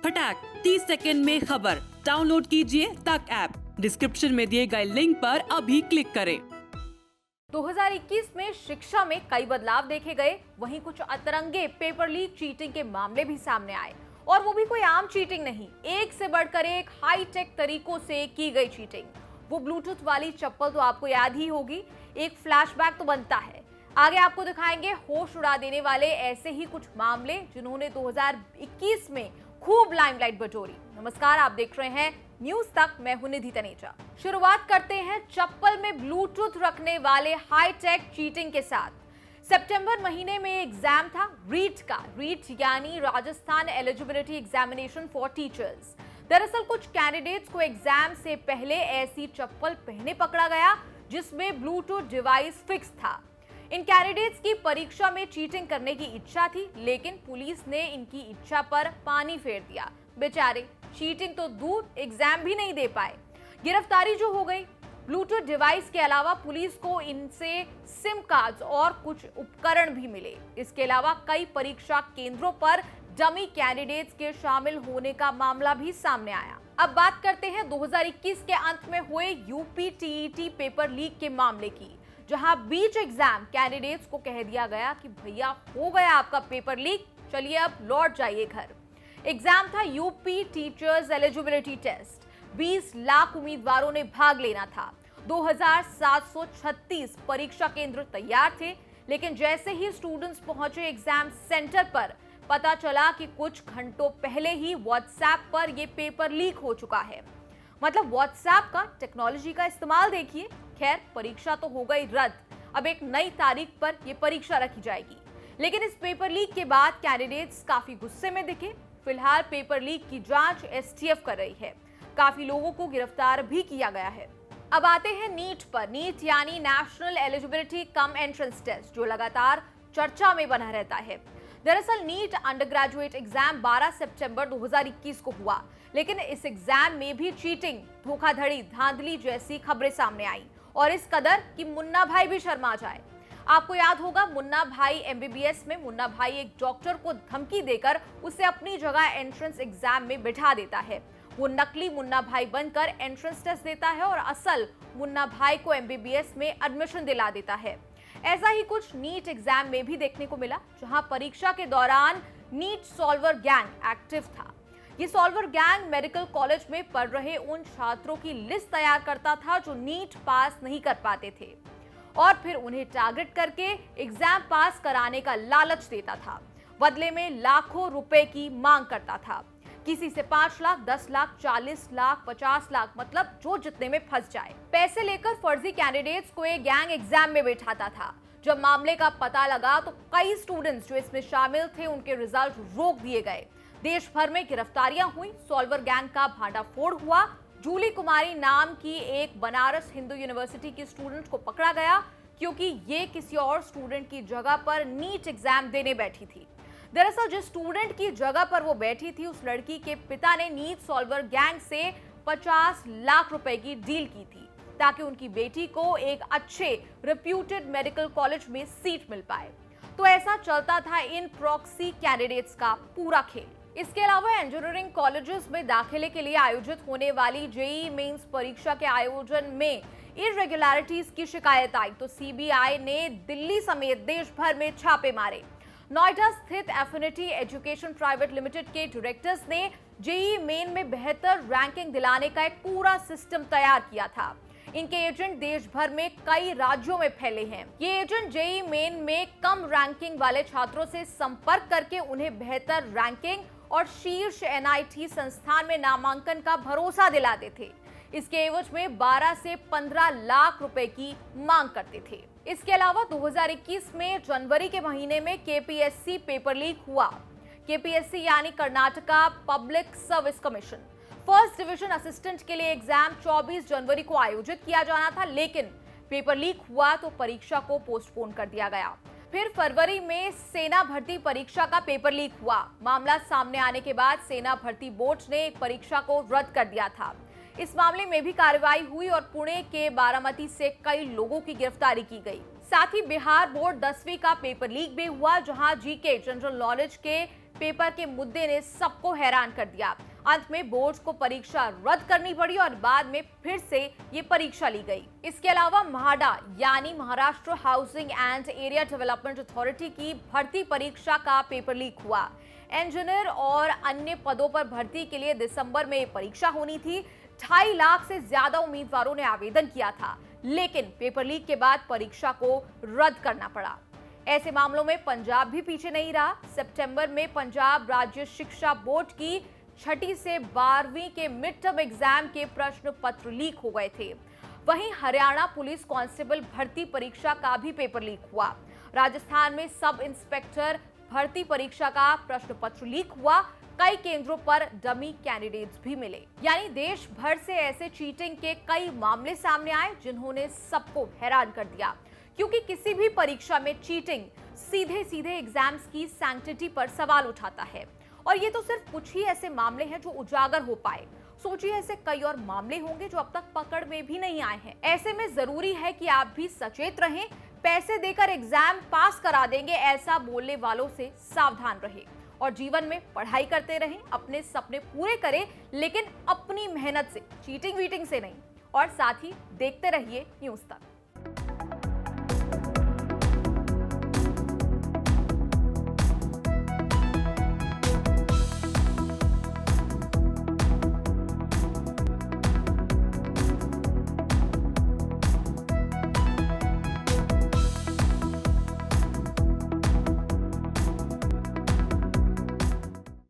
फटाक 30 सेकंड में खबर। डाउनलोड कीजिए तक ऐप। डिस्क्रिप्शन में दिए गए लिंक पर अभी क्लिक करें। 2021 में शिक्षा में कई बदलाव देखे गए, वहीं कुछ अतरंगे पेपर लीक चीटिंग के मामले भी सामने आए। और वो भी कोई आम चीटिंग नहीं, एक से बढ़कर एक हाईटेक तरीकों से की गई चीटिंग। वो ब्लूटूथ वाली चप्पल तो आपको याद ही होगी। एक फ्लैशबैक तो बनता है। आगे आपको दिखाएंगे होश उड़ा देने वाले ऐसे ही कुछ मामले जिन्होंने 2021 में खूब लाइमलाइट बटोरी। नमस्कार, आप देख रहे हैं न्यूज तक। मैं हूं निधि तनेजा। शुरुआत करते हैं चप्पल में ब्लूटूथ रखने वाले हाईटेक चीटिंग के साथ। सितंबर महीने में एग्जाम था रीट का। रीट यानी Rajasthan eligibility examination for teachers. दरअसल कुछ कैंडिडेट्स को एग्जाम से पहले ऐसी चप्पल पहने पकड़ा गया जिसमें ब्लूटूथ डिवाइस फिक्स था। इन कैंडिडेट्स की परीक्षा में चीटिंग करने की इच्छा थी, लेकिन पुलिस ने इनकी इच्छा पर पानी फेर दिया। बेचारे चीटिंग तो दूर, एग्जाम भी नहीं दे पाए। गिरफ्तारी जो हो गई। ब्लूटूथ डिवाइस के अलावा पुलिस को इनसे सिम कार्ड्स और कुछ उपकरण भी मिले। इसके अलावा कई परीक्षा केंद्रों पर डमी कैंडिडेट्स के शामिल होने का मामला भी सामने आया। अब बात करते हैं 2021 के अंत में हुए यूपी टीईटी पेपर लीक के मामले की, जहां बीच एग्जाम कैंडिडेट्स को कह दिया गया कि भैया हो गया आपका पेपर लीक, चलिए अब लौट जाइए घर। एग्जाम था UP teachers eligibility test. 20 lakh उम्मीदवारों ने भाग लेना था। 2736 परीक्षा केंद्र तैयार थे, लेकिन जैसे ही स्टूडेंट्स पहुंचे एग्जाम सेंटर पर, पता चला कि कुछ घंटों पहले ही व्हाट्सएप पर यह पेपर लीक हो चुका है। मतलब व्हाट्सएप का टेक्नोलॉजी का इस्तेमाल देखिए। खैर, परीक्षा तो हो गई रद्द। अब एक नई तारीख पर यह परीक्षा रखी जाएगी। लेकिन इस पेपर लीक के बाद कैंडिडेट्स काफी गुस्से में दिखे। फिलहाल पेपर लीक की जांच एसटीएफ कर रही है। काफी लोगों को गिरफ्तार भी किया गया है। अब आते हैं नीट पर। नीट यानी national eligibility cum entrance test, जो लगातार चर्चा में बना रहता है। दरअसल नीट अंडर ग्रेजुएट एग्जाम 12 सितंबर 2021 को हुआ, लेकिन इस एग्जाम में भी चीटिंग, धोखाधड़ी, धांधली जैसी खबरें सामने आई, और इस कदर कि मुन्ना भाई भी शर्मा जाए। आपको याद होगा, मुन्ना भाई एमबीबीएस में मुन्ना भाई एक डॉक्टर को धमकी देकर उसे अपनी जगह एंट्रेंस एग्जाम में बिठा देता है। वो नकली मुन्ना भाई बनकर एंट्रेंस टेस्ट देता है और असल मुन्ना भाई को एमबीबीएस में एडमिशन दिला देता है। ऐसा ही कुछ नीट एग्जाम में भी देखने को मिला, जहां परीक्षा के दौरान नीट सॉल्वर गैंग एक्टिव था। ये सॉल्वर गैंग मेडिकल कॉलेज में पढ़ रहे उन छात्रों की लिस्ट तैयार करता था जो नीट पास नहीं कर पाते थे, और फिर उन्हें टारगेट करके एग्जाम पास कराने का लालच देता था। बदले में लाखों रुपए की मांग करता था। किसी से 5 लाख, 10 लाख, 40 लाख, 50 लाख, मतलब जो जितने में फंस जाए। पैसे लेकर फर्जी कैंडिडेट्स को एक गैंग एग्जाम में बैठाता था। जब मामले का पता लगा तो कई स्टूडेंट्स जो इसमें शामिल थे, उनके रिजल्ट रोक दिए गए। देश भर में गिरफ्तारियां हुई। सॉल्वर गैंग का भांडाफोड़ हुआ। जूली कुमारी नाम की एक बनारस हिंदू यूनिवर्सिटी की स्टूडेंट को पकड़ा गया, क्योंकि ये किसी और स्टूडेंट की जगह पर नीट एग्जाम देने बैठी थी। दरअसल जिस स्टूडेंट की जगह पर वो बैठी थी, उस लड़की के पिता ने नीट सॉल्वर गैंग से 50 लाख रुपए की डील की थी, ताकि उनकी बेटी को एक अच्छे रेप्यूटेड मेडिकल कॉलेज में सीट मिल पाए। तो ऐसा चलता था इन प्रॉक्सी कैंडिडेट्स का पूरा खेल। इसके अलावा इंजीनियरिंग कॉलेजेस में दाखिले के लिए आयोजित होने वाली जेईई मेंस परीक्षा के आयोजन में इरेगुलरिटीज की शिकायत आई, तो सीबीआई ने दिल्ली समेत देश भर में छापे मारे। नोएडा स्थित एफिनिटी एजुकेशन प्राइवेट लिमिटेड के डायरेक्टर्स ने जेईई मेन में बेहतर रैंकिंग दिलाने का एक पूरा सिस्टम तैयार किया था। इनके एजेंट देश भर में कई राज्यों में फैले हैं। ये एजेंट जेईई मेन में कम रैंकिंग वाले छात्रों से संपर्क करके उन्हें बेहतर रैंकिंग और शीर्ष एनआईटी संस्थान में नामांकन का भरोसा दिलाते थे। इसके एवज में 12 से 15 लाख रुपए की मांग करते थे। इसके अलावा 2021 में जनवरी के महीने में केपीएससी पेपर लीक हुआ। केपीएससी यानी Karnataka public service commission. First division assistant के लिए एग्जाम 24 जनवरी को आयोजित किया जाना था, लेकिन पेपर लीक हुआ तो परीक्षा को पोस्टपोन कर दिया गया। फिर फरवरी में सेना भर्ती परीक्षा का पेपर लीक हुआ। मामला सामने आने के बाद सेना भर्ती बोर्ड ने परीक्षा को रद्द कर दिया था। इस मामले में भी कार्रवाई हुई और पुणे के बारामती से कई लोगों की गिरफ्तारी की गई। साथ ही बिहार बोर्ड 10वीं का पेपर लीक भी हुआ, जहां जीके जनरल नॉलेज के पेपर के मुद्दे ने सबको हैरान कर दिया। अंत में बोर्ड को परीक्षा रद्द करनी पड़ी और बाद में फिर से ये परीक्षा ली गई। इसके अलावा म्हाडा यानी Maharashtra housing and area development authority की भर्ती परीक्षा का पेपर लीक हुआ। इंजीनियर और अन्य पदों पर भर्ती के लिए दिसंबर में परीक्षा होनी थी। 2.5 लाख से ज्यादा उम्मीदवारों ने आवेदन किया था, लेकिन पेपर लीक के बाद परीक्षा को रद्द करना पड़ा। ऐसे मामलों में पंजाब भी पीछे नहीं रहा। सितंबर में पंजाब राज्य शिक्षा बोर्ड की 6ठी से 12वीं के मिड टर्म एग्जाम के प्रश्न पत्र लीक हो गए थे। वहीं हरियाणा पुलिस कांस्टेबल भर्ती परीक्षा का भी पेपर लीक हुआ। राजस्थान में सब इंस्पेक्टर भर्ती परीक्षा का प्रश्न पत्र लीक हुआ। कई केंद्रों पर डमी कैंडिडेट्स भी मिले। यानी देश भर से ऐसे चीटिंग के कई मामले सामने आए जिन्होंने सबको हैरान कर दिया, क्योंकि किसी भी परीक्षा में चीटिंग सीधे सीधे एग्जाम्स की सैंक्टिटी पर सवाल उठाता है। और ये तो सिर्फ कुछ ही ऐसे मामले हैं जो उजागर हो पाए। सोचिए ऐसे कई और मामले होंगे जो अब तक पकड़ में भी नहीं आए हैं। ऐसे में जरूरी है कि आप भी सचेत रहें। पैसे देकर एग्जाम पास करा देंगे ऐसा बोलने वालों से सावधान रहें और जीवन में पढ़ाई करते रहें, अपने सपने पूरे करें, लेकिन अपनी मेहनत से, चीटिंग वीटिंग से नहीं। और साथ ही देखते रहिए न्यूज़ तक।